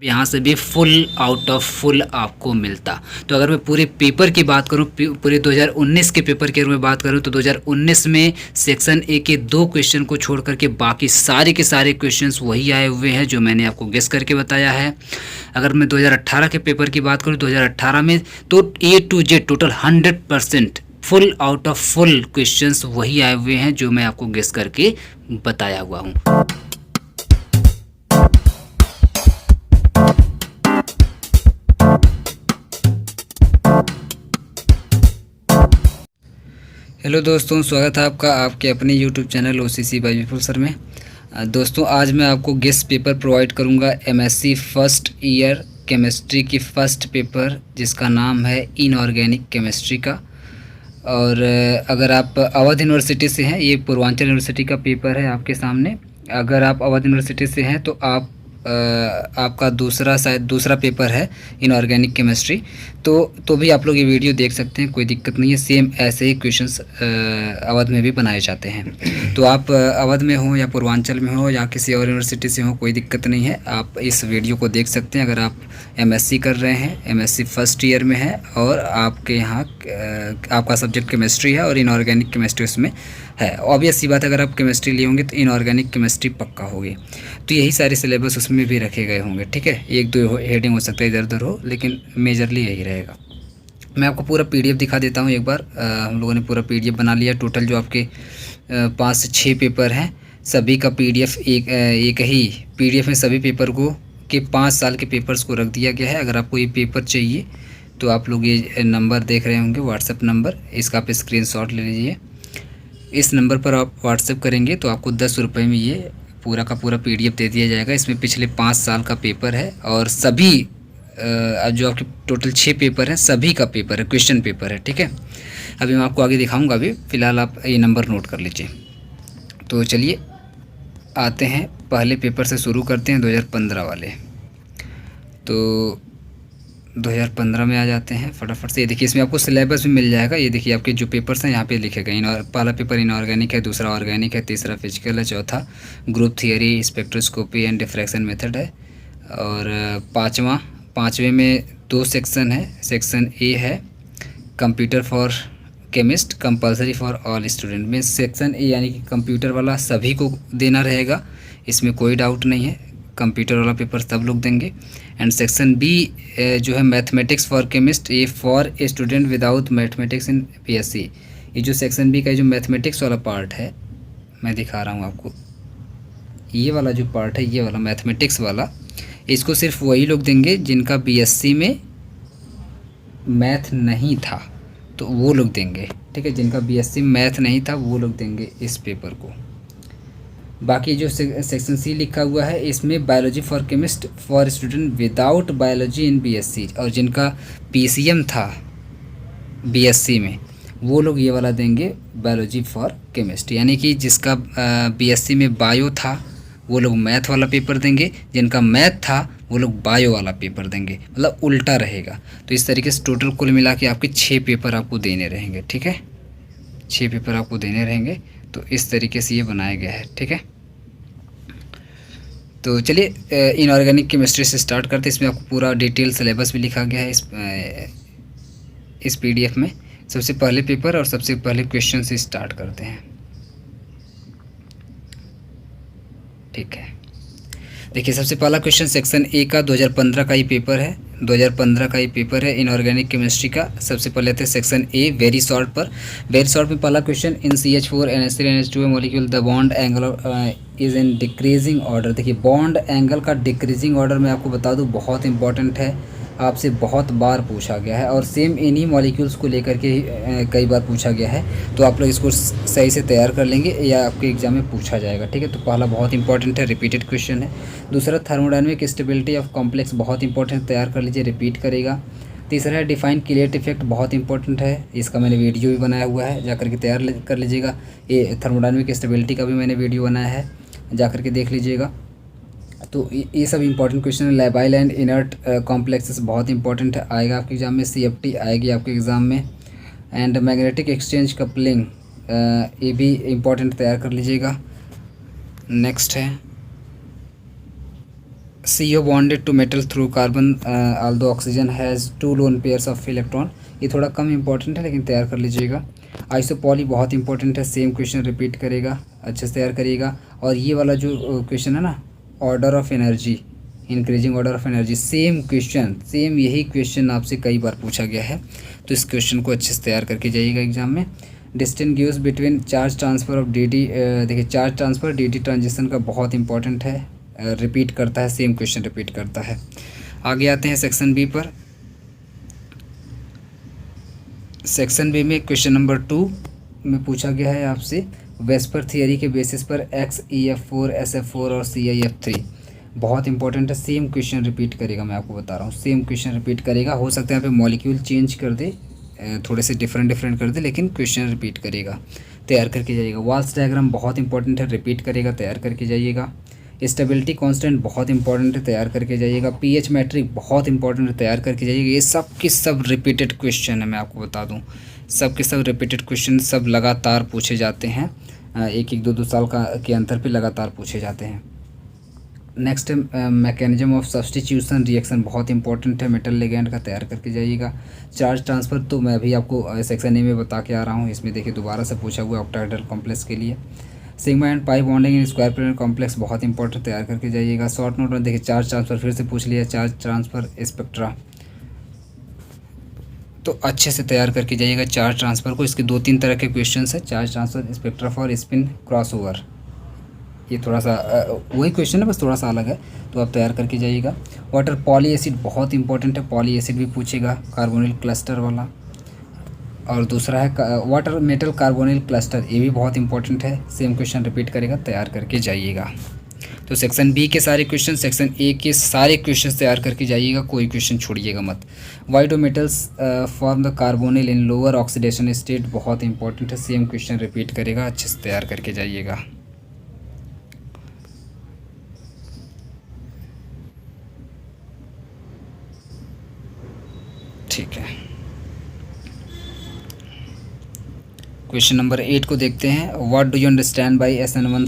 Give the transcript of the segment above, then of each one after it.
यहाँ से भी फुल आउट ऑफ फुल आपको मिलता। तो अगर मैं पूरे पेपर की बात करूँ, पूरे 2019 के पेपर की अगर मैं बात करूँ, तो 2019 में सेक्शन ए के 2 क्वेश्चन को छोड़ करके बाकी सारे के सारे क्वेश्चंस वही आए हुए हैं जो मैंने आपको गेस करके बताया है। अगर मैं 2018 के पेपर की बात करूँ, 2018 में तो A to Z total 100% full out of full questions वही आए हुए हैं जो मैं आपको गेस करके बताया हुआ हूँ। हेलो दोस्तों, स्वागत है आपका आपके अपने यूट्यूब चैनल OCC बाय विपुल सर में। दोस्तों, आज मैं आपको गेस्ट पेपर प्रोवाइड करूंगा MSc फर्स्ट ईयर केमिस्ट्री की फर्स्ट पेपर, जिसका नाम है इनऑर्गेनिक केमिस्ट्री का। और अगर आप अवध यूनिवर्सिटी से हैं, ये पूर्वांचल यूनिवर्सिटी का पेपर है आपके सामने। अगर आप अवध यूनिवर्सिटी से हैं तो आपका दूसरा पेपर है इनऑर्गेनिक केमिस्ट्री। तो भी आप लोग ये वीडियो देख सकते हैं, कोई दिक्कत नहीं है। सेम ऐसे ही क्वेश्चंस अवध में भी बनाए जाते हैं। तो आप अवध में हो या पूर्वांचल में हो या किसी और यूनिवर्सिटी से हो, कोई दिक्कत नहीं है, आप इस वीडियो को देख सकते हैं। अगर आप MSc कर रहे हैं, MSc फर्स्ट ईयर में है और आपके यहाँ आपका सब्जेक्ट केमिस्ट्री है और इनऑर्गेनिक केमिस्ट्री उसमें है, ऑब्वियस सी बात है, अगर आप केमिस्ट्री लिए होंगे तो इनऑर्गेनिक केमिस्ट्री पक्का होगी। तो यही सारे सिलेबस उसमें भी रखे गए होंगे, ठीक है। एक दो हेडिंग हो सकता है इधर उधर हो, लेकिन मेजरली यही रहेगा। मैं आपको पूरा PDF दिखा देता हूँ एक बार। हम लोगों ने पूरा PDF बना लिया। टोटल जो आपके 5 से 6 पेपर हैं, सभी का PDF एक ही PDF में सभी पेपर को के 5 साल के पेपर्स को रख दिया गया है। अगर आपको ये पेपर चाहिए तो आप लोग ये नंबर देख रहे होंगे, व्हाट्सएप नंबर, इसका आप स्क्रीनशॉट ले लीजिए। इस नंबर पर आप व्हाट्सएप करेंगे तो आपको 10 रुपये में ये पूरा का पूरा PDF दे दिया जाएगा। इसमें पिछले 5 साल का पेपर है और सभी जो आपके टोटल 6 पेपर हैं, सभी का पेपर है, क्वेश्चन पेपर है, ठीक है। अभी मैं आपको आगे दिखाऊंगा, अभी फ़िलहाल आप ये नंबर नोट कर लीजिए। तो चलिए आते हैं, पहले पेपर से शुरू करते हैं, 2015 वाले। तो 2015 में आ जाते हैं फटाफट से। ये देखिए, इसमें आपको सिलेबस भी मिल जाएगा। ये देखिए आपके जो पेपर्स हैं यहाँ पे लिखे गए। पहला पेपर इनऑर्गेनिक है, दूसरा ऑर्गेनिक है, तीसरा फिजिकल है, चौथा group theory, spectroscopy and diffraction method है। और पाँचवें में 2 सेक्शन है। सेक्शन ए है computer for chemist, compulsory for all student में। सेक्शन ए यानी कि कंप्यूटर वाला सभी को देना रहेगा, इसमें कोई डाउट नहीं है, कंप्यूटर वाला पेपर सब लोग देंगे। एंड सेक्शन बी जो है मैथमेटिक्स फॉर केमिस्ट, ये for a student without mathematics in PSc। ये जो सेक्शन बी का जो मैथमेटिक्स वाला पार्ट है, मैं दिखा रहा हूँ आपको, ये वाला जो पार्ट है, ये वाला मैथमेटिक्स वाला, इसको सिर्फ वही लोग देंगे जिनका BSc में मैथ नहीं था, तो वो लोग देंगे, ठीक है। जिनका BSc में मैथ नहीं था वो लोग देंगे इस पेपर को। बाकी जो सेक्शन सी लिखा हुआ है, इसमें biology for chemist for student without biology in BSc, और जिनका PCM था BSc में, वो लोग ये वाला देंगे बायोलॉजी फॉर केमिस्ट। यानी कि जिसका BSc में बायो था वो लोग मैथ वाला पेपर देंगे, जिनका मैथ था वो लोग बायो वाला पेपर देंगे, मतलब उल्टा रहेगा। तो इस तरीके से टोटल कुल मिला के आपके 6 पेपर आपको देने रहेंगे, ठीक है। 6 पेपर आपको देने रहेंगे। तो इस तरीके से ये बनाया गया है, ठीक है। तो चलिए इनऑर्गेनिक केमिस्ट्री से स्टार्ट करते हैं। इसमें आपको पूरा डिटेल सिलेबस भी लिखा गया है इस PDF में। सबसे पहले पेपर और सबसे पहले क्वेश्चन से स्टार्ट करते हैं, ठीक है। देखिए, सबसे पहला क्वेश्चन सेक्शन ए का 2015 का ही पेपर है। 2015 का ही पेपर है इनऑर्गेनिक केमिस्ट्री का। सबसे पहले थे सेक्शन ए, वेरी शॉर्ट पर। वेरी शॉर्ट में पहला question, in CH4NH3NH2 molecule the bond angle is in decreasing order. देखिए, बॉन्ड एंगल का डिक्रीजिंग ऑर्डर मैं आपको बता दूं बहुत इंपॉर्टेंट है, आपसे बहुत बार पूछा गया है, और सेम इन्हीं मॉलिक्यूल्स को लेकर के ही कई बार पूछा गया है। तो आप लोग इसको सही से तैयार कर लेंगे या आपके एग्जाम में पूछा जाएगा, ठीक है। तो पहला बहुत इंपॉर्टेंट है, रिपीटेड क्वेश्चन है। दूसरा, थर्मोडायनेमिक स्टेबिलिटी ऑफ कॉम्प्लेक्स, बहुत इंपॉर्टेंट, तैयार कर लीजिए, रिपीट करेगा। तीसरा है डिफाइन किलेट इफेक्ट, बहुत इंपॉर्टेंट है, इसका मैंने वीडियो भी बनाया हुआ है, जा करके तैयार कर लीजिएगा। ये थर्मोडायनेमिक स्टेबिलिटी का भी मैंने वीडियो बनाया है, जा करके देख लीजिएगा। तो ये सब इंपॉर्टेंट क्वेश्चन है। लेबाइल एंड इनर्ट कॉम्प्लेक्सेस बहुत इंपॉर्टेंट है, आएगा आपके एग्जाम में। CFT आएगी आपके एग्ज़ाम में। एंड मैग्नेटिक एक्सचेंज कपलिंग, ये भी इंपॉर्टेंट, तैयार कर लीजिएगा। नेक्स्ट है CO bonded to metal through carbon although oxygen has 2 lone pairs of electron। ये थोड़ा कम इंपॉर्टेंट है लेकिन तैयार कर लीजिएगा। आइसोपॉली बहुत इंपॉर्टेंट है, सेम क्वेश्चन रिपीट करेगा, अच्छे से तैयार करिएगा। और ये वाला जो क्वेश्चन है ना, order of energy, increasing order of energy, same question, same यही क्वेश्चन आपसे कई बार पूछा गया है, तो इस क्वेश्चन को अच्छे से तैयार करके जाइएगा एग्जाम में। Distinguish between charge transfer of D देखिए चार्ज ट्रांसफ़र डी ट्रांजिशन का बहुत इंपॉर्टेंट है, रिपीट करता है, सेम क्वेश्चन रिपीट करता है। आगे आते हैं सेक्शन बी पर। सेक्शन बी में क्वेश्चन नंबर 2 में पूछा गया है आपसे, वेस्पर थियरी के बेसिस पर XeF4 SF4 और CiF3 बहुत इंपॉर्टेंट है, सेम क्वेश्चन रिपीट करेगा, मैं आपको बता रहा हूँ, सेम क्वेश्चन रिपीट करेगा। हो सकता है यहाँ पे मॉलिक्यूल चेंज कर दे, थोड़े से डिफरेंट कर दे, लेकिन क्वेश्चन रिपीट करेगा, तैयार करके जाइएगा। वाल्स डायग्राम बहुत इंपॉर्टेंट है, रिपीट करेगा, तैयार करके जाइएगा। स्टेबिलिटी कांस्टेंट बहुत इंपॉर्टेंट है, तैयार करके जाइएगा। पीएच मैट्रिक बहुत इंपॉर्टेंट है, तैयार करके जाइएगा। ये सब के सब रिपीटेड क्वेश्चन है, मैं आपको बता दूं, सब के सब रिपीटेड क्वेश्चन, सब लगातार पूछे जाते हैं, एक एक दो साल के अंतर पे लगातार पूछे जाते हैं। Next mechanism of substitution reaction बहुत इंपॉर्टेंट है, मेटल लिगेंड का, तैयार करके जाइएगा। चार्ज ट्रांसफ़र तो मैं अभी आपको सेक्शन ए में बता के आ रहा हूँ, इसमें देखिए दोबारा से पूछा हुआ है ऑक्टाहेड्रल कॉम्प्लेक्स के लिए। Sigma and pi bonding in square planar complex बहुत इंपॉर्टेंट, तैयार करके जाइएगा। शॉर्ट नोट में देखिए चार्ज ट्रांसफ़र फिर से पूछ लिया, चार्ज ट्रांसफ़र स्पेक्ट्रा, तो अच्छे से तैयार करके जाइएगा चार्ज ट्रांसफ़र को। इसके 2-3 तरह के क्वेश्चन है, charge transfer, spectra for spin crossover, ये थोड़ा सा वही क्वेश्चन है, बस थोड़ा सा अलग है, तो आप तैयार करके जाइएगा। वाटर पॉली एसिड बहुत इंपॉर्टेंट है, पॉली एसिड भी पूछेगा, कार्बोनिल क्लस्टर वाला। और दूसरा है वाटर मेटल कार्बोनिल क्लस्टर, ये भी बहुत इंपॉर्टेंट है, सेम क्वेश्चन रिपीट करेगा, तैयार करके जाइएगा। तो सेक्शन बी के सारे क्वेश्चन, सेक्शन ए के सारे क्वेश्चन तैयार करके जाइएगा, कोई क्वेश्चन छोड़िएगा मत। Why do metals form the carbonyl in lower oxidation state बहुत इंपॉर्टेंट है, सेम क्वेश्चन रिपीट करेगा, अच्छे से तैयार करके जाइएगा। ठीक है, क्वेश्चन नंबर 8 को देखते हैं। What do you understand by SN1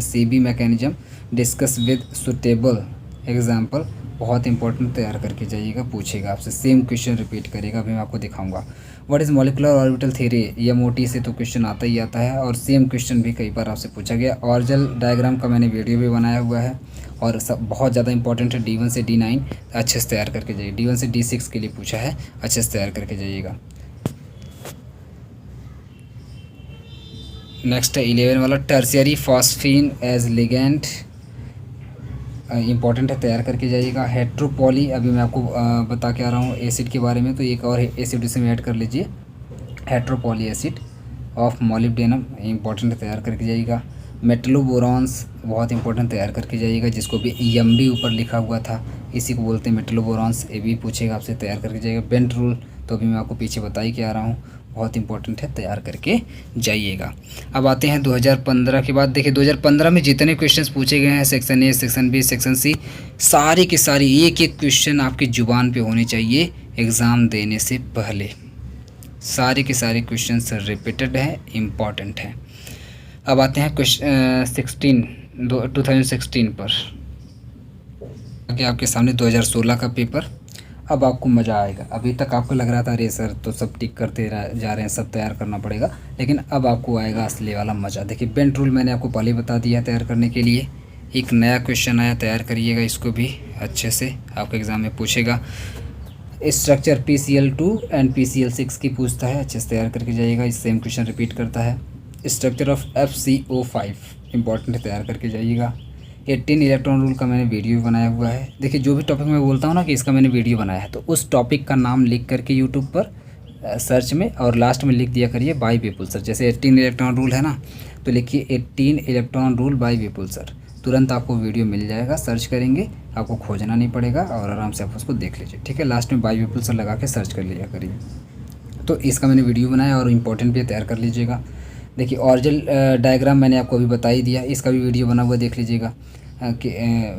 CB mechanism, discuss with suitable example, बहुत इंपॉर्टेंट, तैयार करके जाइएगा, पूछेगा आपसे, सेम क्वेश्चन रिपीट करेगा, अभी मैं आपको दिखाऊंगा। What is molecular orbital theory, MOT से तो क्वेश्चन आता ही आता है, और सेम क्वेश्चन भी कई बार आपसे पूछा गया। ऑर्जल डायग्राम का मैंने वीडियो भी बनाया हुआ है, और सब बहुत ज़्यादा इंपॉर्टेंट है, D1 से D9 अच्छे से तैयार करके जाइए, D1 से D6 के लिए पूछा है, अच्छे से तैयार करके जाइएगा। नेक्स्ट है 11 वाला, tertiary phosphine as ligand, important है, तैयार करके जाइएगा। हेट्रोपॉली, अभी मैं आपको बता के आ रहा हूँ एसिड के बारे में, तो एक और एसिड इसमें ऐड कर लीजिए, हेट्रोपॉली एसिड ऑफ मॉलिब्डेनम, इंपॉर्टेंट है, तैयार करके जाइएगा। मेटलोबोरॉन्स बहुत इंपॉर्टेंट, तैयार करके जाइएगा, जिसको भी भी ऊपर लिखा हुआ था, इसी को बोलते हैं मेटलोबोरॉन्स, ये भी पूछेगा आपसे, तैयार करके जाइएगा। बेंट रूल तो अभी मैं आपको पीछे बता ही के आ रहा हूँ, बहुत इंपॉर्टेंट है, तैयार करके जाइएगा। अब आते हैं 2015 के बाद। देखिए 2015 में जितने क्वेश्चंस पूछे गए हैं, section A, section B, section C, सारी की सारी एक एक क्वेश्चन आपकी ज़ुबान पे होने चाहिए एग्ज़ाम देने से पहले, सारे के सारे क्वेश्चन रिपीटेड है, इम्पॉर्टेंट है। अब आते हैं क्वेश्चन 2016 पर, आगे आपके सामने 2016 का पेपर। अब आपको मज़ा आएगा, अभी तक आपको लग रहा था अरे सर तो सब टिक करते जा रहे हैं, सब तैयार करना पड़ेगा, लेकिन अब आपको आएगा असली वाला मज़ा। देखिए बेंट रूल मैंने आपको पहले बता दिया तैयार करने के लिए, एक नया क्वेश्चन आया, तैयार करिएगा इसको भी अच्छे से, आपके एग्ज़ाम में पूछेगा। स्ट्रक्चर PCl2 एंड PCl6 की पूछता है, अच्छे से तैयार करके जाइएगा, इस सेम क्वेश्चन रिपीट करता है। स्ट्रक्चर ऑफ FCO5 इंपॉर्टेंट है, तैयार करके जाइएगा। 18 इलेक्ट्रॉन रूल का मैंने वीडियो भी बनाया हुआ है। देखिए जो भी टॉपिक मैं बोलता हूँ ना कि इसका मैंने वीडियो बनाया है, तो उस टॉपिक का नाम लिख करके यूट्यूब पर सर्च में और लास्ट में लिख दिया करिए बाय विपुल सर। जैसे 18 इलेक्ट्रॉन रूल है ना, तो लिखिए 18 electron rule by Vipul sir, तुरंत आपको वीडियो मिल जाएगा, सर्च करेंगे, आपको खोजना नहीं पड़ेगा और आराम से आप उसको देख लीजिए, ठीक है। लास्ट में बाय विपुल सर लगा के सर्च कर लिया करिए। तो इसका मैंने वीडियो बनाया और इम्पोर्टेंट भी तैयार कर लीजिएगा। देखिए ऑर्जल डायग्राम मैंने आपको अभी बता ही दिया, इसका भी वीडियो बना हुआ देख लीजिएगा, कि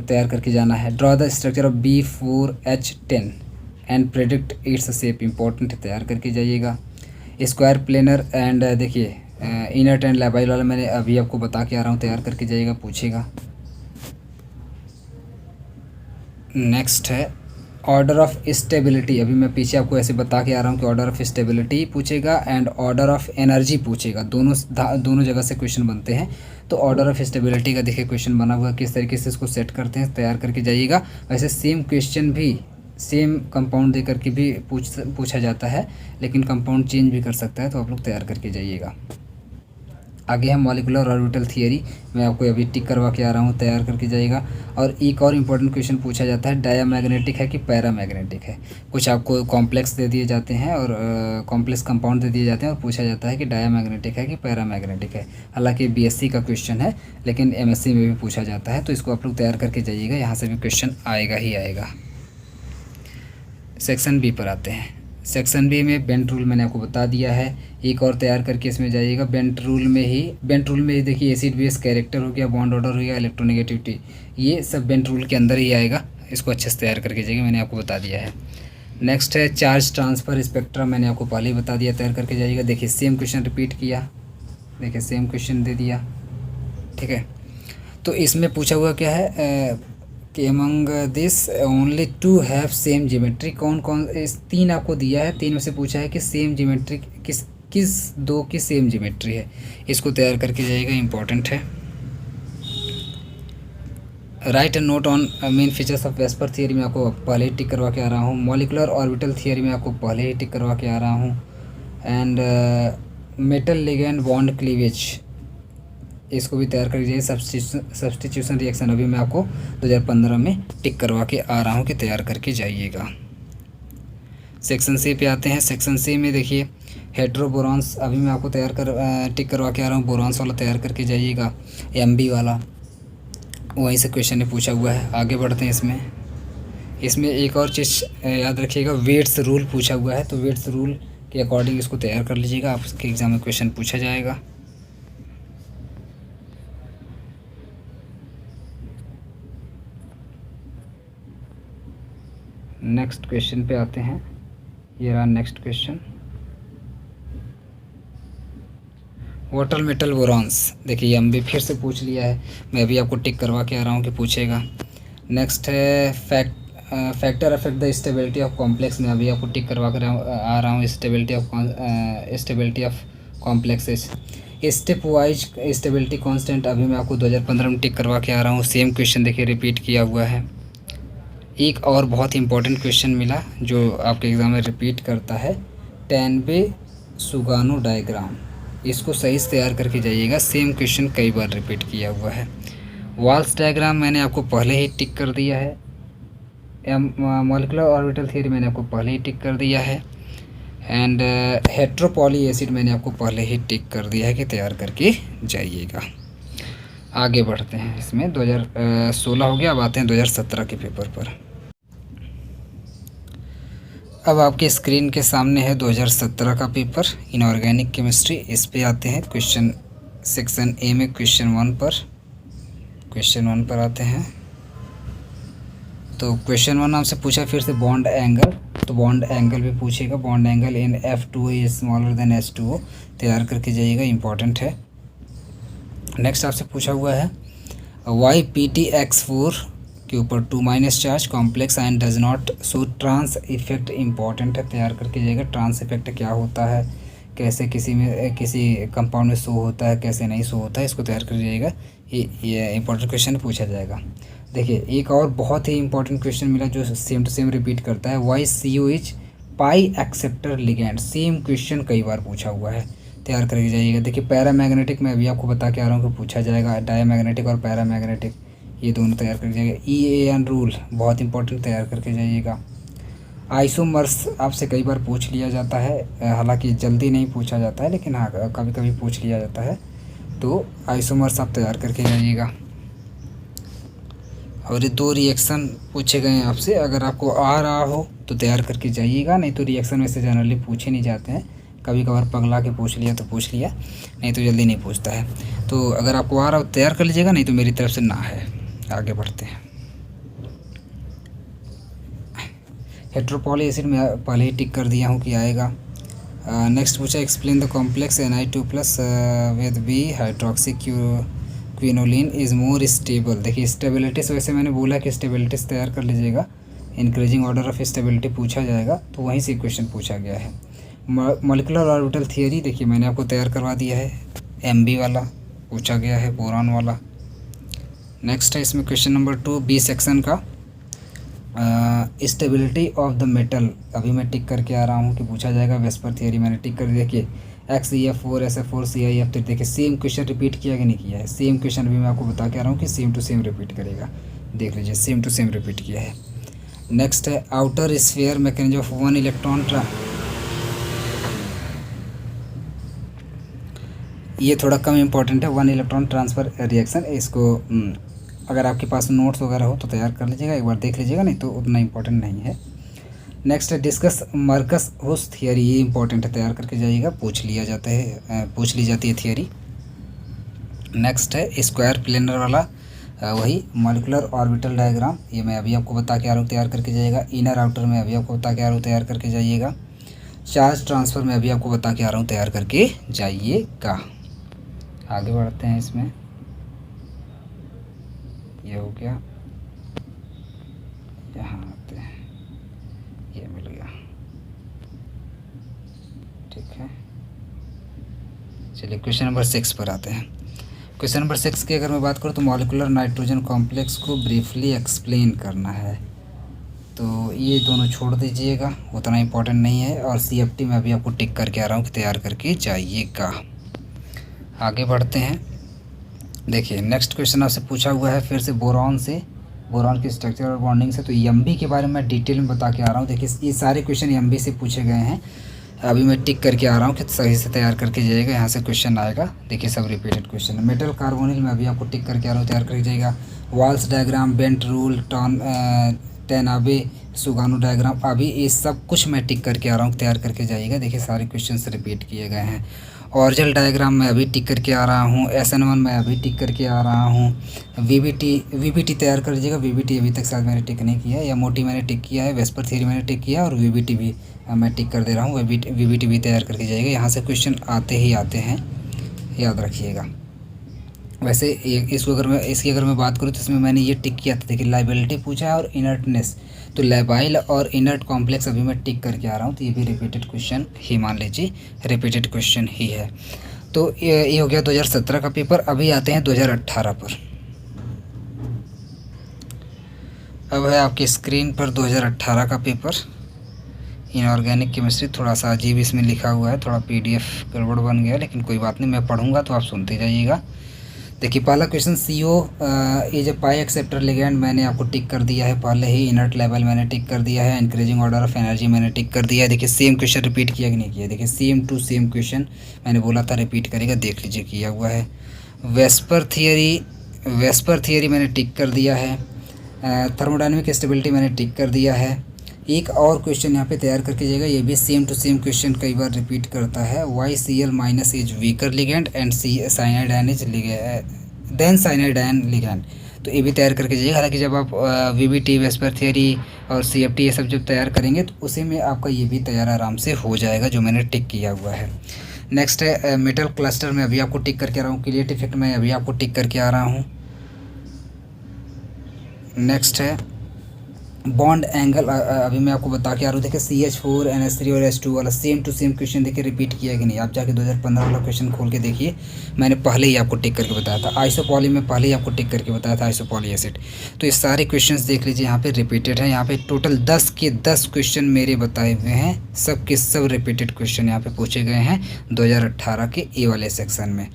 तैयार करके जाना है। Draw the structure of B4H10 and predict its shape, important है, तैयार करके जाइएगा। स्क्वायर प्लेनर एंड देखिए इनर्ट एंड लैबाइल वाला मैंने अभी आपको बता के आ रहा हूँ, तैयार करके जाइएगा, पूछेगा। नेक्स्ट है ऑर्डर ऑफ स्टेबिलिटी। अभी मैं पीछे आपको ऐसे बता के आ रहा हूँ कि ऑर्डर ऑफ स्टेबिलिटी पूछेगा एंड ऑर्डर ऑफ एनर्जी पूछेगा, दोनों जगह से क्वेश्चन बनते हैं। तो ऑर्डर ऑफ स्टेबिलिटी का देखिए क्वेश्चन बना हुआ, किस तरीके से इसको सेट करते हैं, तैयार करके जाइएगा। वैसे सेम क्वेश्चन भी सेम कंपाउंड दे करके भी पूछा जाता है, लेकिन कंपाउंड चेंज भी कर सकता है, तो आप लोग तैयार करके जाइएगा। आगे है मॉलिकुलर ऑर्बिटल थियरी, मैं आपको अभी टिक करवा के आ रहा हूँ, तैयार करके जाइएगा। और एक और इम्पोर्टेंट क्वेश्चन पूछा जाता है, डायामैग्नेटिक है कि पैरामैग्नेटिक है। कुछ आपको कॉम्प्लेक्स दे दिए जाते हैं और कॉम्प्लेक्स कंपाउंड दे दिए जाते हैं और पूछा जाता है कि डायामैग्नेटिक है कि पैरामैग्नेटिक है। हालांकि बीएससी का क्वेश्चन है, लेकिन एमएससी में भी पूछा जाता है, तो इसको आप लोग तैयार करके जाइएगा, यहाँ से भी क्वेश्चन आएगा ही आएगा। सेक्शन बी पर आते हैं। सेक्शन बी में बेंट रूल मैंने आपको बता दिया है, एक और तैयार करके इसमें जाइएगा। बेंट रूल में ही देखिए एसिड बेस कैरेक्टर हो गया, बॉन्ड ऑर्डर हो गया, इलेक्ट्रोनेगेटिविटी, ये सब बेंट रूल के अंदर ही आएगा। इसको अच्छे से तैयार करके जाइएगा, मैंने आपको बता दिया है। नेक्स्ट है चार्ज ट्रांसफ़र स्पेक्ट्रम, मैंने आपको पहले ही बता दिया, तैयार करके जाइएगा। देखिए सेम क्वेश्चन रिपीट किया, देखिए सेम क्वेश्चन दे दिया, ठीक है। तो इसमें पूछा हुआ क्या है कि among this only two have same geometry, कौन इस तीन आपको दिया है, तीन में से पूछा है कि सेम ज्योमेट्री किस दो की सेम ज्योमेट्री है, इसको तैयार करके जाइएगा, इंपॉर्टेंट है। Right note on main features of VSEPR theory में आपको पहले ही टिक करवा के आ रहा हूँ। मॉलिकुलर ऑर्बिटल थियरी में आपको पहले ही टिक करवा के आ रहा हूँ। And metal ligand bond cleavage, इसको भी तैयार कर दीजिए। सब्स्टिट्यूशन रिएक्शन अभी मैं आपको 2015 में टिक करवा के आ रहा हूँ कि तैयार करके जाइएगा। सेक्शन सी पे आते हैं। सेक्शन सी में देखिए हेट्रोबोरॉन्स, अभी मैं आपको टिक करवा के आ रहा हूँ, बोरॉन्स वाला तैयार करके जाइएगा, एमबी वाला, वहीं से क्वेश्चन ने पूछा हुआ है। आगे बढ़ते हैं। इसमें एक और चीज़ याद रखिएगा, वेट्स रूल पूछा हुआ है, तो वेट्स रूल के अकॉर्डिंग इसको तैयार कर लीजिएगा, आपके एग्जाम में क्वेश्चन पूछा जाएगा। नेक्स्ट क्वेश्चन पे आते हैं, ये रहा नेक्स्ट क्वेश्चन। वाटर मेटल बोरॉन्स, देखिए ये भी फिर से पूछ लिया है, मैं अभी आपको टिक करवा के आ रहा हूँ कि पूछेगा। नेक्स्ट है factor affect the stability of complex, में अभी आपको टिक करवा कर आ रहा हूँ, stability of complexes. Step wise stability constant, अभी मैं आपको 2015 में टिक करवा के आ रहा हूँ। सेम क्वेश्चन देखिए रिपीट किया हुआ है। एक और बहुत ही इंपॉर्टेंट क्वेश्चन मिला जो आपके एग्ज़ाम में रिपीट करता है, टेनबे-सुगानो डायग्राम, इसको सही से तैयार करके जाइएगा, सेम क्वेश्चन कई बार रिपीट किया हुआ है। वाल्स डायग्राम मैंने आपको पहले ही टिक कर दिया है। मॉलिकुलर ऑर्बिटल थ्योरी मैंने आपको पहले ही टिक कर दिया है। एंड हेट्रोपॉली एसिड मैंने आपको पहले ही टिक कर दिया है कि तैयार करके जाइएगा। आगे बढ़ते हैं, इसमें 2016 हो गया, अब आते हैं 2017 के पेपर पर। अब आपके स्क्रीन के सामने है 2017 का पेपर, इनऑर्गेनिक केमिस्ट्री। इस पे आते हैं क्वेश्चन, सेक्शन ए में क्वेश्चन वन पर आते हैं। तो क्वेश्चन 1 आपसे पूछा फिर से बॉन्ड एंगल, तो बॉन्ड एंगल भी पूछेगा, bond angle in F2O is smaller than H2O, तैयार करके जाइएगा, इंपॉर्टेंट है। नेक्स्ट आपसे पूछा हुआ है YPTX4 के ऊपर 2- charge complex ion does not show trans effect, important है, तैयार करके जाइएगा। ट्रांस इफेक्ट क्या होता है, कैसे किसी कंपाउंड में शो होता है, कैसे नहीं शो होता है, इसको तैयार कर जाइएगा, ये इंपॉर्टेंट क्वेश्चन पूछा जाएगा। देखिए एक और बहुत ही इंपॉर्टेंट क्वेश्चन मिला जो सेम टू सेम रिपीट करता है, YCOH पाई एक्सेप्टर लिगेंड, सेम क्वेश्चन कई बार पूछा हुआ है, तैयार करके जाइएगा। देखिए पैरामैग्नेटिक में अभी आपको बता के आ रहा हूँ कि पूछा जाएगा, डायामैग्नेटिक और पैरामैग्नेटिक ये दोनों तैयार करके जाइएगा। EAN रूल बहुत इंपॉर्टेंट, तैयार करके जाइएगा। आइसोमर्स आपसे कई बार पूछ लिया जाता है, हालांकि जल्दी नहीं पूछा जाता है, लेकिन हाँ कभी कभी पूछ लिया जाता है, तो आइसोमर्स आप तैयार करके जाइएगा। और ये 2 रिएक्शन पूछे गए हैं आपसे, अगर आपको आ रहा हो तो तैयार करके जाइएगा, नहीं तो रिएक्शन में से जनरली पूछे नहीं जाते हैं, कभी कभार पगला के पूछ लिया तो पूछ लिया, नहीं तो जल्दी नहीं पूछता है। तो अगर आपको आ रहा हो तैयार कर लीजिएगा, नहीं तो मेरी तरफ से ना है। आगे बढ़ते हैं। हेट्रोपॉली एसिड में पहले ही टिक कर दिया हूँ कि आएगा। नेक्स्ट पूछा explain the complex Ni2+ with B hydroxy quinoline is more stable. देखिए स्टेबिलिटी से वैसे मैंने बोला कि स्टेबिलिटी से तैयार कर लीजिएगा, इंक्रीजिंग ऑर्डर ऑफ स्टेबिलिटी पूछा जाएगा तो वहीं से क्वेश्चन पूछा गया है। मॉलिक्यूलर ऑर्बिटल थियरी देखिए मैंने आपको तैयार करवा दिया है, MB वाला पूछा गया है, बोरॉन वाला। नेक्स्ट है इसमें क्वेश्चन नंबर 2 बी सेक्शन का, स्टेबिलिटी ऑफ द मेटल, अभी मैं टिक करके आ रहा हूँ कि पूछा जाएगा। वेस्पर थियरी मैंने टिक कर दिया। देखिए XeF4 SF4 CIF3, देखिए सेम क्वेश्चन रिपीट किया कि नहीं किया है। सेम क्वेश्चन भी मैं आपको बता के आ रहा हूँ कि सेम टू सेम रिपीट करेगा, देख लीजिए सेम टू सेम रिपीट किया है। नेक्स्ट है outer sphere mechanism of 1 electron ये थोड़ा कम इम्पोर्टेंट है, 1 इलेक्ट्रॉन ट्रांसफ़र रिएक्शन। इसको अगर आपके पास नोट्स वगैरह हो तो तैयार कर लीजिएगा, एक बार देख लीजिएगा, नहीं तो उतना इम्पोर्टेंट नहीं है। नेक्स्ट है डिस्कस मार्कस हुस थियरी, ये इंपॉर्टेंट है, तैयार करके जाइएगा, पूछ ली जाती है थियरी। नेक्स्ट है स्क्वायर प्लेनर वाला, वही मॉलिक्यूलर ऑर्बिटल डायग्राम, ये मैं अभी आपको बता के आ रहा हूँ, तैयार करके जाइएगा। इनर आउटर में अभी आपको बता के आ रहा हूँ, तैयार करके जाइएगा। चार्ज ट्रांसफ़र में अभी आपको बता के आ रहा हूँ, तैयार करके जाइएगा। आगे बढ़ते हैं, इसमें ये हो गया, यहाँ आते हैं, ये मिल गया, ठीक है। चलिए क्वेश्चन नंबर 6 पर आते हैं। क्वेश्चन नंबर 6 की अगर मैं बात करूँ तो मॉलिक्यूलर नाइट्रोजन कॉम्प्लेक्स को ब्रीफली एक्सप्लेन करना है, तो ये दोनों छोड़ दीजिएगा, उतना इम्पोर्टेंट नहीं है। और CFT में अभी आपको टिक करके आ रहा हूँ कि तैयार करके जाइएगा। आगे बढ़ते हैं। देखिए नेक्स्ट क्वेश्चन आपसे पूछा हुआ है फिर से बोरॉन से, बोरॉन की स्ट्रक्चर और बॉन्डिंग से। तो MB के बारे में मैं डिटेल में बता के आ रहा हूँ। देखिए ये सारे क्वेश्चन MB से पूछे गए हैं, अभी मैं टिक करके आ रहा हूँ कि सही से तैयार करके जाइएगा, यहाँ से क्वेश्चन आएगा। देखिए सब रिपीटेड क्वेश्चन है। मेटल कार्बोनिल में अभी आपको टिक करके आ रहा हूँ, तैयार करके जाइएगा। Walsh diagram, Bent rule, Tanabe, Sugano diagram, अभी ये सब कुछ मैं टिक करके आ रहा हूँ, तैयार करके जाइएगा। देखिए सारे क्वेश्चन रिपीट किए गए हैं। ऑर्जल डायग्राम में अभी टिक करके आ रहा हूँ। SN1 में अभी टिक करके आ रहा हूँ। VBT तैयार कर लीजिएगा। VBT अभी तक शायद मैंने टिक नहीं किया है, या मोटी मैंने टिक किया है, वेस्पर थियरी मैंने टिक किया है, और VBT भी मैं टिक कर दे रहा हूँ। VBT भी तैयार करके जाइएगा, यहाँ से क्वेश्चन आते ही आते हैं, याद रखिएगा। वैसे इसकी अगर मैं बात करूँ तो इसमें मैंने ये टिक किया था। देखिए लाइबिलिटी पूछा है और इनर्टनेस, तो लैबाइल और इनर्ट कॉम्प्लेक्स अभी मैं टिक करके आ रहा हूँ, तो ये भी रिपीटेड क्वेश्चन ही मान लीजिए, रिपीटेड क्वेश्चन ही है। तो ये हो गया 2017 का पेपर। अभी आते हैं 2018 पर। अब है आपकी स्क्रीन पर 2018 का पेपर, इनऑर्गेनिक केमिस्ट्री। थोड़ा सा अजीब इसमें लिखा हुआ है, थोड़ा PDF गड़बड़ बन गया, लेकिन कोई बात नहीं, मैं पढ़ूंगा तो आप सुनते जाइएगा। देखिए पहला question CO is a pi acceptor ligand, मैंने आपको टिक कर दिया है पहले ही। इनर्ट लेवल मैंने टिक कर दिया है। इंक्रीजिंग ऑर्डर ऑफ एनर्जी मैंने टिक कर दिया है। देखिए सेम क्वेश्चन रिपीट किया कि नहीं किया, देखिए सेम टू सेम क्वेश्चन मैंने बोला था रिपीट करेगा, देख लीजिए किया हुआ है। वेस्पर थियरी मैंने टिक कर दिया है। थर्मोडाइनमिक स्टेबिलिटी मैंने टिक कर दिया है। एक और क्वेश्चन यहाँ पे तैयार करके जाएगा, ये भी सेम टू सेम क्वेश्चन कई बार रिपीट करता है। YCl- is weaker ligand and cyanide is then cyanide ligand, तो ये भी तैयार करके जाइएगा। हालांकि जब आप VBT, वेस्पर थियरी और CFT ये सब जब तैयार करेंगे तो उसी में आपका ये भी तैयार आराम से हो जाएगा, जो मैंने टिक किया हुआ है। नेक्स्ट है मेटल क्लस्टर में अभी आपको टिक करके आ रहा हूँ। क्लियट इफेक्ट में अभी आपको टिक करके आ रहा हूँ। नेक्स्ट है बॉन्ड एंगल, अभी मैं आपको बता के आ रहा हूँ। देखिए CH4 NH3 और H2 वाला सेम टू सेम क्वेश्चन देखिए रिपीट किया कि नहीं, आप जाके 2015 वाला क्वेश्चन खोल के देखिए, मैंने पहले ही आपको टिक करके बताया था। आइसोपॉली में पहले ही आपको टिक करके बताया था, आइसोपॉली एसिड। तो ये सारे क्वेश्चंस देख लीजिए, यहाँ पे रिपीटेड है। यहाँ पे टोटल 10 के 10 क्वेश्चन मेरे बताए हुए हैं, सब के सब रिपीटेड क्वेश्चन यहाँ पे पूछे गए हैं 2018 के A वाले सेक्शन में,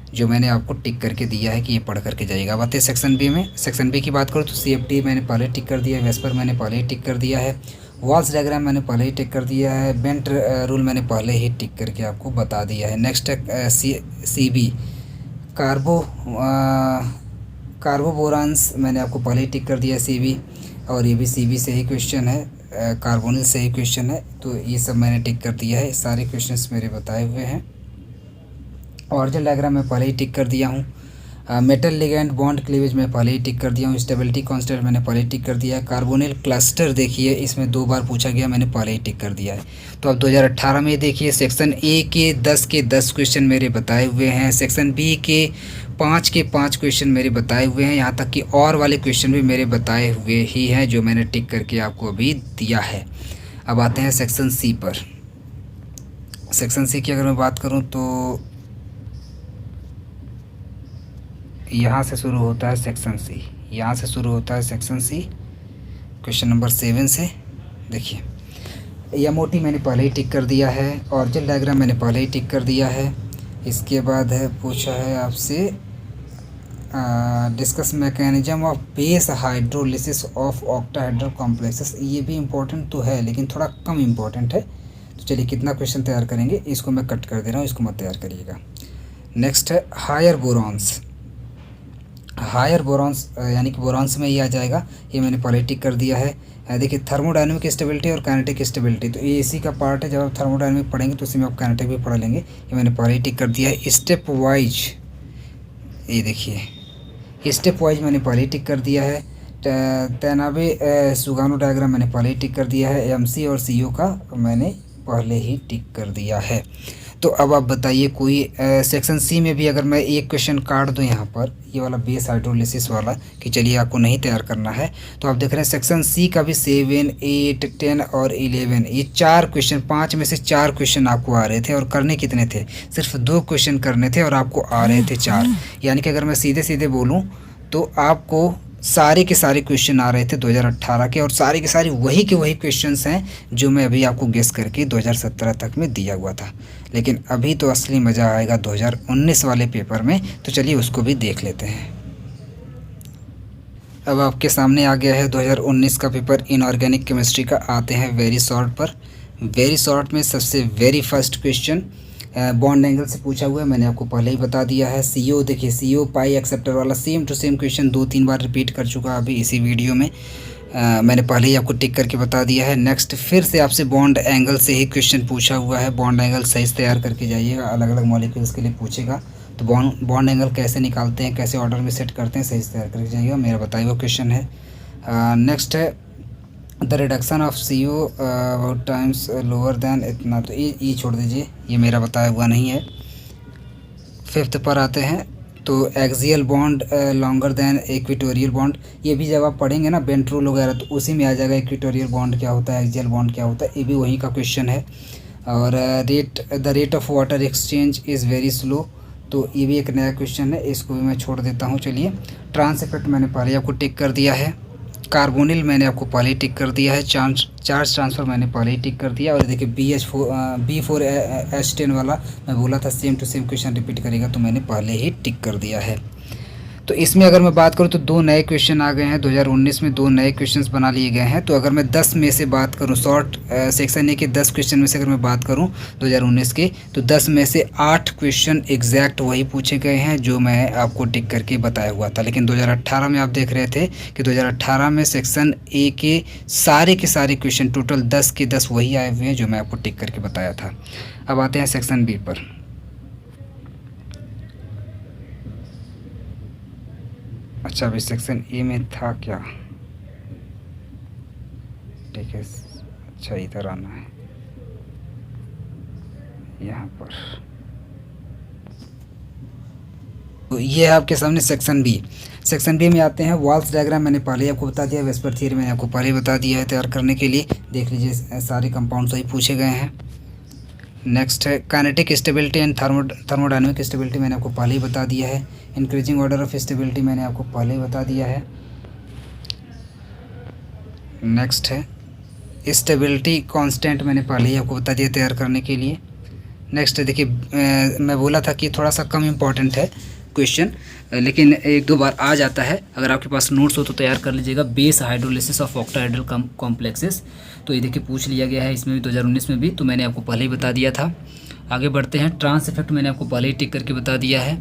जो मैंने आपको टिक करके दिया है कि ये पढ़ करके जाइएगा। अब आते हैं सेक्शन B में। सेक्शन B की बात करूँ तो CFT मैंने पहले टिक कर दिया है, वेस्पर मैंने पहले ही टिक कर दिया है, वाल्स डायग्राम मैंने पहले ही टिक कर दिया है, बेंट रूल मैंने पहले ही टिक करके आपको बता दिया है। नेक्स्ट है CB कार्बोबोरान्स, मैंने आपको पहले ही टिक कर दिया है CB, और ये भी CB से ही क्वेश्चन है, कार्बोनिल से ही क्वेश्चन है, तो ये सब मैंने टिक कर दिया है। सारे क्वेश्चन मेरे बताए हुए हैं। ऑर्जल डायग्राम में पहले ही टिक कर दिया हूँ। मेटल लिगेंड बॉन्ड क्लीवेज मैं पहले ही टिक कर दिया हूँ। स्टेबिलिटी कांस्टेंट मैंने पहले ही टिक कर दिया है। कार्बोनिल क्लस्टर देखिए इसमें 2 बार पूछा गया, मैंने पहले ही टिक कर दिया है। तो अब 2018 में देखिए सेक्शन ए के 10 क्वेश्चन मेरे बताए हुए हैं, सेक्शन बी के 5 क्वेश्चन मेरे बताए हुए हैं, यहाँ तक कि और वाले क्वेश्चन भी मेरे बताए हुए ही हैं जो मैंने टिक करके आपको अभी दिया है। अब आते हैं सेक्शन सी पर। सेक्शन सी की अगर मैं बात करूँ तो यहाँ से शुरू होता है सेक्शन सी, यहाँ से शुरू होता है सेक्शन सी क्वेश्चन नंबर 7 से। देखिए एमओटी मैंने पहले ही टिक कर दिया है, ऑरिजिन डायग्राम मैंने पहले ही टिक कर दिया है। इसके बाद है पूछा है आपसे discuss mechanism of base hydrolysis of octahedral complexes. ये भी इम्पोर्टेंट तो है लेकिन थोड़ा कम इम्पोर्टेंट है। तो चलिए कितना क्वेश्चन तैयार करेंगे, इसको मैं कट कर दे रहा हूँ, इसको मत तैयार करिएगा। नेक्स्ट है हायर बोरॉन्स। हायर बोरॉन्स यानी कि बोरॉन्स में ये आ जाएगा, ये मैंने पहले टिक कर दिया है। देखिए थर्मोडायनेमिक स्टेबिलिटी और काइनेटिक स्टेबिलिटी, तो ये इसी का पार्ट है। जब आप थर्मोडायनेमिक पढ़ेंगे तो उसी में आप काइनेटिक भी पढ़ लेंगे। ये मैंने पहले ही टिक कर दिया है। स्टेप वाइज, ये देखिए स्टेप वाइज मैंने पहले ही टिक कर दिया है। तनाबे सुगानो डायग्राम मैंने पहले ही टिक कर दिया है। एमसी और सीओ का मैंने पहले ही टिक कर दिया है। तो अब आप बताइए कोई सेक्शन सी में भी अगर मैं एक क्वेश्चन काट दूं यहाँ पर, ये वाला बेस हाइड्रोलिसिस वाला, कि चलिए आपको नहीं तैयार करना है, तो आप देख रहे हैं सेक्शन सी का भी 7, 8, 10 और 11, ये 4 क्वेश्चन, 5 में से 4 क्वेश्चन आपको आ रहे थे। और करने कितने थे? सिर्फ 2 क्वेश्चन करने थे और आपको आ रहे थे 4। यानी कि अगर मैं सीधे सीधे बोलूँ तो आपको सारे के सारे क्वेश्चन आ रहे थे 2018 के, और सारे के सारे वही के वही क्वेश्चंस हैं जो मैं अभी आपको गेस करके 2017 तक में दिया हुआ था। लेकिन अभी तो असली मज़ा आएगा 2019 वाले पेपर में, तो चलिए उसको भी देख लेते हैं। अब आपके सामने आ गया है 2019 का पेपर इनऑर्गेनिक केमिस्ट्री का। आते हैं वेरी शॉर्ट पर। वेरी शॉर्ट में सबसे very first question bond angle से पूछा हुआ है, मैंने आपको पहले ही बता दिया है। सीओ देखिए, सीओ पाई एक्सेप्टर वाला सेम टू सेम क्वेश्चन 2-3 बार रिपीट कर चुका अभी इसी वीडियो में। मैंने पहले ही आपको टिक करके बता दिया है। नेक्स्ट फिर से आपसे बॉन्ड एंगल से ही क्वेश्चन पूछा हुआ है। बॉन्ड एंगल सही से तैयार करके जाइएगा, अलग अलग मॉलिक्यूल्स के लिए पूछेगा तो बॉन्ड एंगल कैसे निकालते हैं, कैसे ऑर्डर में सेट करते हैं, सही से तैयार करके जाइएगा। मेरा बताया हुआ क्वेश्चन है। नेक्स्ट है the reduction of CO about times lower than इतना, तो ये छोड़ दीजिए, ये मेरा बताया हुआ नहीं है। 5th पर आते हैं तो axial bond longer than equatorial bond, ये भी जब आप पढ़ेंगे ना बेंट रूल वगैरह तो उसी में आ जाएगा इक्वेटोरियल बॉन्ड क्या होता है, एक्सियल बॉन्ड क्या होता है, ये भी वहीं का क्वेश्चन है। और the rate of water exchange is very slow, तो ये भी एक नया क्वेश्चन है, इसको भी मैं छोड़ देता हूँ। चलिए ट्रांस इफेक्ट मैंने पहले आपको टिक कर दिया है। कार्बोनिल मैंने आपको पहले ही टिक कर दिया है। चार्ज ट्रांसफ़र मैंने पहले ही टिक कर दिया। और देखिए B4H10 वाला मैं बोला था same to same question repeat करेगा, तो मैंने पहले ही टिक कर दिया है। तो इसमें अगर मैं बात करूँ तो 2 नए क्वेश्चन आ गए हैं 2019 में, 2 नए क्वेश्चंस बना लिए गए हैं। तो अगर मैं 10 में से बात करूँ, शॉर्ट सेक्शन ए के 10 क्वेश्चन में से अगर मैं बात करूँ 2019 के, तो 10 में से 8 क्वेश्चन एग्जैक्ट वही पूछे गए हैं जो मैं आपको टिक करके बताया हुआ था। लेकिन 2018 में आप देख रहे थे कि 2018 में सेक्शन ए के सारे क्वेश्चन टोटल 10 के 10 वही आए हुए हैं जो मैं आपको टिक करके बताया था। अब आते हैं सेक्शन बी पर। अच्छा अभी सेक्शन ए में था क्या, ठीक है। अच्छा इधर आना है, यहाँ पर। तो ये है आपके सामने सेक्शन बी। सेक्शन बी में आते हैं वॉल्स डायग्राम मैंने पहले ही आपको बता दिया, वेस्पर थियरी मैंने आपको पहले ही बता दिया है तैयार करने के लिए। देख लीजिए सारे कंपाउंड सही पूछे गए हैं। नेक्स्ट है kinetic stability and thermodynamic stability मैंने आपको पहले ही बता दिया है। इंक्रीजिंग ऑर्डर ऑफ स्टेबिलिटी मैंने आपको पहले ही बता दिया है। नेक्स्ट है स्टेबिलिटी कांस्टेंट मैंने पहले ही आपको बता दिया तैयार करने के लिए। नेक्स्ट देखिए मैं बोला था कि थोड़ा सा कम इम्पॉर्टेंट है क्वेश्चन, लेकिन 1-2 बार आ जाता है। अगर आपके पास नोट्स हो तो तैयार कर लीजिएगा। Base hydrolysis of octahedral complexes, तो ये देखिए पूछ लिया गया है इसमें भी 2019 में भी, तो मैंने आपको पहले ही बता दिया था। आगे बढ़ते हैं, ट्रांस इफेक्ट मैंने आपको पहले ही टिक करके बता दिया है।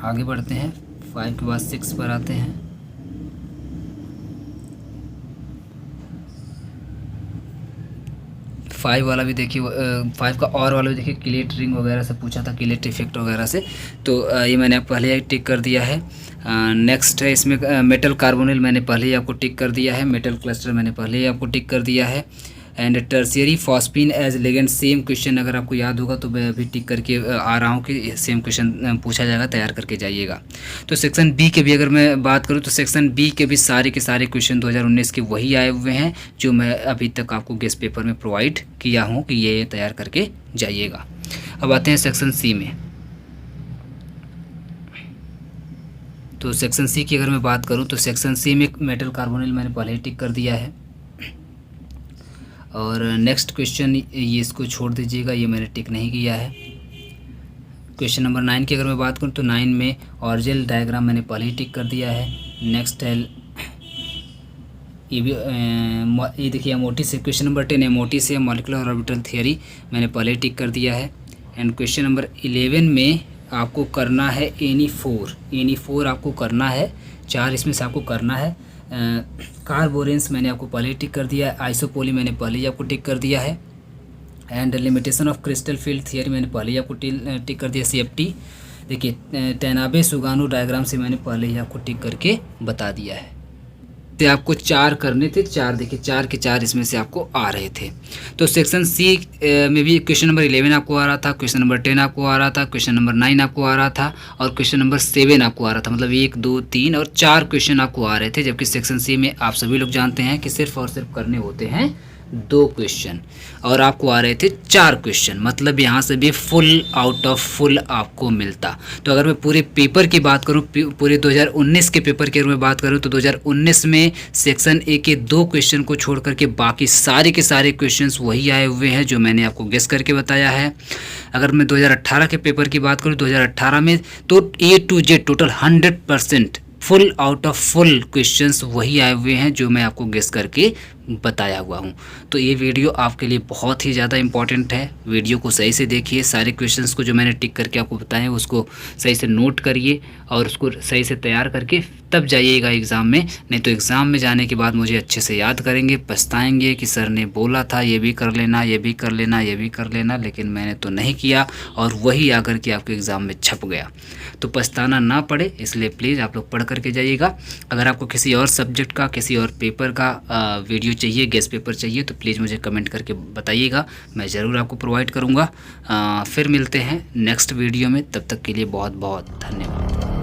आगे बढ़ते हैं 5 के बाद 6 पर आते हैं। 5 वाला भी देखिए, 5 का और वाला भी देखिए, क्लेट रिंग वगैरह से पूछा था, क्लेट इफेक्ट वगैरह से, तो ये मैंने पहले ही टिक कर दिया है। नेक्स्ट है इसमें मेटल कार्बोनिल, मैंने पहले ही आपको टिक कर दिया है। मेटल क्लस्टर मैंने पहले ही आपको टिक कर दिया है। And tertiary phosphine as ligand, same question अगर आपको याद होगा तो मैं अभी टिक करके आ रहा हूँ कि सेम क्वेश्चन पूछा जाएगा, तैयार करके जाइएगा। तो सेक्शन बी के भी अगर मैं बात करूँ तो सेक्शन बी के भी सारे के सारे क्वेश्चन 2019 के वही आए हुए हैं जो मैं अभी तक आपको गेस्ट पेपर में प्रोवाइड किया हूँ कि ये तैयार करके जाइएगा। अब आते हैं सेक्शन सी में। तो सेक्शन सी की अगर मैं बात करूँ तो सेक्शन सी में मेटल कार्बोनिल मैंने पहले ही टिक कर दिया है। और नेक्स्ट क्वेश्चन ये इसको छोड़ दीजिएगा, ये मैंने टिक नहीं किया है। क्वेश्चन नंबर 9 की अगर मैं बात करूँ तो 9 में ऑर्जेल डायग्राम मैंने पहले ही टिक कर दिया है। नेक्स्ट है ये देखिए एमओटी से, क्वेश्चन नंबर 10 एमओटी से मॉलिक्यूलर ऑर्बिटल थियरी मैंने पहले ही टिक कर दिया है। एंड क्वेश्चन नंबर 11 में आपको करना है एनी4 आपको करना है, 4 इसमें से आपको करना है। कार्बोरेंस मैंने आपको पहले ही टिक कर दिया है। आइसोपोली मैंने पहले ही आपको टिक कर दिया है। And limitation of crystal field theory मैंने पहले ही आपको टिक कर दिया। CFT देखिए टेनाबे सुगानो डायग्राम से मैंने पहले ही आपको टिक करके बता दिया है। तो आपको 4 करने थे, 4 देखिए 4 के 4 इसमें से आपको आ रहे थे। तो सेक्शन सी में भी क्वेश्चन नंबर 11 आपको आ रहा था, क्वेश्चन नंबर 10 आपको आ रहा था, क्वेश्चन नंबर 9 आपको आ रहा था और क्वेश्चन नंबर 7 आपको आ रहा था। मतलब 1 2 3 और 4 क्वेश्चन आपको आ रहे थे। जबकि सेक्शन सी में आप सभी लोग जानते हैं कि सिर्फ और सिर्फ करने होते हैं 2 क्वेश्चन और आपको आ रहे थे 4 क्वेश्चन। मतलब यहाँ से भी फुल आउट ऑफ फुल आपको मिलता। तो अगर मैं पूरे पेपर की बात करूँ, पूरे 2019 के पेपर की अगर मैं बात करूँ तो 2019 में सेक्शन ए के 2 क्वेश्चन को छोड़ करके बाकी सारे के सारे क्वेश्चंस वही आए हुए हैं जो मैंने आपको गेस करके बताया है। अगर मैं 2018 के पेपर की बात करूँ 2018 में तो A to Z total 100% full out of full questions वही आए हुए हैं जो मैं आपको गेस करके बताया हुआ हूँ। तो ये वीडियो आपके लिए बहुत ही ज़्यादा इम्पॉर्टेंट है। वीडियो को सही से देखिए, सारे क्वेश्चंस को जो मैंने टिक करके आपको बताए उसको सही से नोट करिए और उसको सही से तैयार करके तब जाइएगा एग्ज़ाम में। नहीं तो एग्ज़ाम में जाने के बाद मुझे अच्छे से याद करेंगे, पछताएंगे कि सर ने बोला था ये भी कर लेना, ये भी कर लेना, ये भी कर लेना, लेकिन मैंने तो नहीं किया और वही आकर के आपके एग्ज़ाम में छप गया। तो पछताना ना पड़े इसलिए प्लीज़ आप लोग पढ़ करके जाइएगा। अगर आपको किसी और सब्जेक्ट का, किसी और पेपर का वीडियो चाहिए, गेस्ट पेपर चाहिए तो प्लीज़ मुझे कमेंट करके बताइएगा, मैं ज़रूर आपको प्रोवाइड करूँगा। फिर मिलते हैं नेक्स्ट वीडियो में, तब तक के लिए बहुत बहुत धन्यवाद।